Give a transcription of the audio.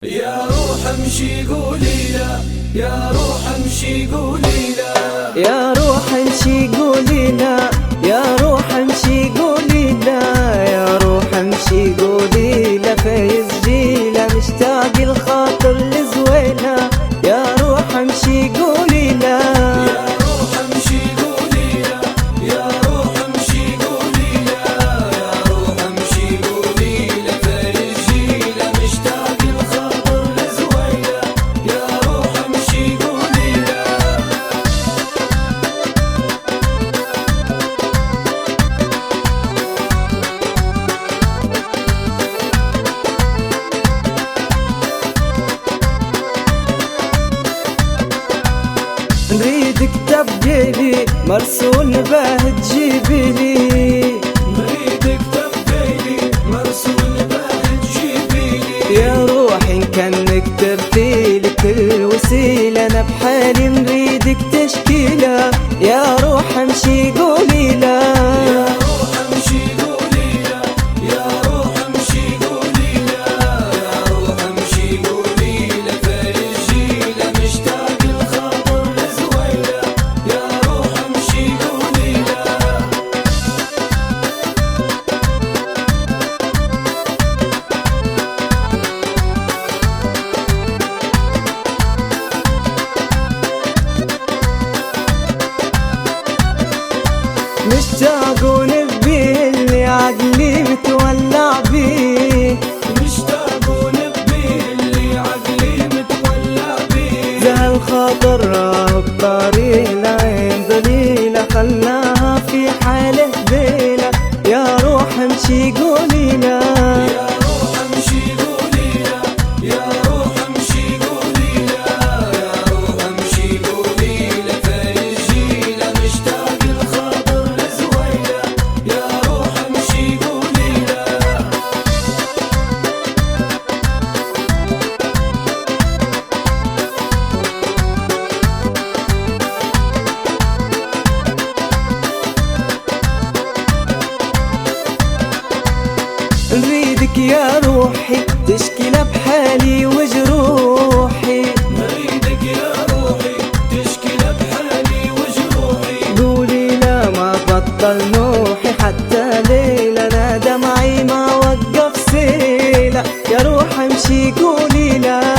يا روح امشي قولي لا، يا روح امشي قولي لا، يا روح امشي قولي لا، يا روح امشي قولي لا، يا روح امشي قولي لا، فايز جيلة مشتاق الخاطر لزويلة، يا روح امشي قولي لا، يا روح امشي قولي لا، يا روح امشي قولي لا، يا روح امشي قولي لا، فايز جيلة مشتاق الخاطر لزويلة، يا روح امشي قولي لا. نريد كتاب جيبي مرسول باه تجيبيلي، نريد كتاب جيبي مرسول باه تجيبيلي، يا روحي إن كانك ترتيلي كل وسيلة، أنا بحالي نريدك تشكيلة، يا روح امشي قولي لا، يا روح امشي قولي لا، يا روح امشي قولي لا، يا روح امشي قولي لا، فايز جيلة مشتاق الخاطر لزويلة، يا روح امشي قولي لا. مشتاق ونبيه اللي عقلي متولع بيه، مشتاق ونبيه اللي عقلي متولع بيه، زهل خاطر راهب طريق العين ذليلة، خلاها في حاله بيلة، يا روح امشي قولي لا، يا روح امشي قولي لا، يا روح امشي قولي لا، يا روح امشي قولي لا، فايز جيلة مشتاق الخاطر لزويلة، يا روح امشي قولي لا. نريدك يا روحي تشكيلة بحالي وجروحي، نريدك يا روحي تشكيلة بحالي وجروحي، قولي لا ما بطل نوحي حتى ليلة، انا دمعي ما وقف سيلة، يا روح امشي قولي لا،